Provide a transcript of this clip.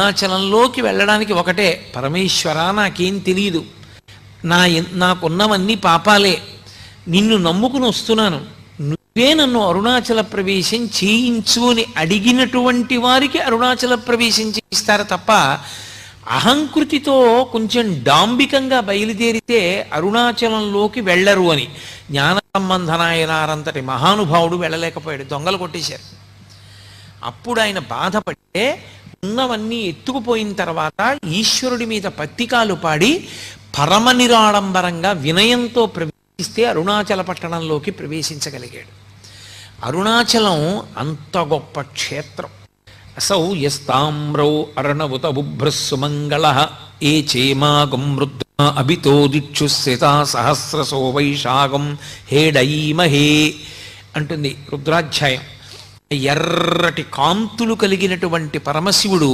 అరుణాచలంలోకి వెళ్ళడానికి ఒకటే, పరమేశ్వర నాకేం తెలియదు, నాకున్నవన్నీ పాపాలే, నిన్ను నమ్ముకుని వస్తున్నాను, నువ్వే నన్ను అరుణాచల ప్రవేశం చేయించు అని అడిగినటువంటి వారికి అరుణాచల ప్రవేశం చేయిస్తారు తప్ప, అహంకృతితో కొంచెం డాంబికంగా బయలుదేరితే అరుణాచలంలోకి వెళ్ళరు అని. జ్ఞాన సంబంధనాయనారంతటి మహానుభావుడు వెళ్ళలేకపోయాడు, దొంగలు కొట్టేశారు. అప్పుడు ఆయన బాధపడితే ఉన్నవన్నీ ఎత్తుకుపోయిన తర్వాత ఈశ్వరుడి మీద పత్తికాలు పాడి పరమ నిరాడంబరంగా వినయంతో ప్రవేశిస్తే అరుణాచల పట్టణంలోకి ప్రవేశించగలిగాడు. అరుణాచలం అంత గొప్ప క్షేత్రం. అసౌ యస్తామ్రౌ అర్ణవుత బుభ్రస్సుమంగళ ఏ చేమాగం రుద్ర అభితో దిక్షుస్థితా సహస్రసో వైశాఖం హేడయీమహే అంటుంది రుద్రాధ్యాయం. ఎర్రటి కాంతులు కలిగినటువంటి పరమశివుడు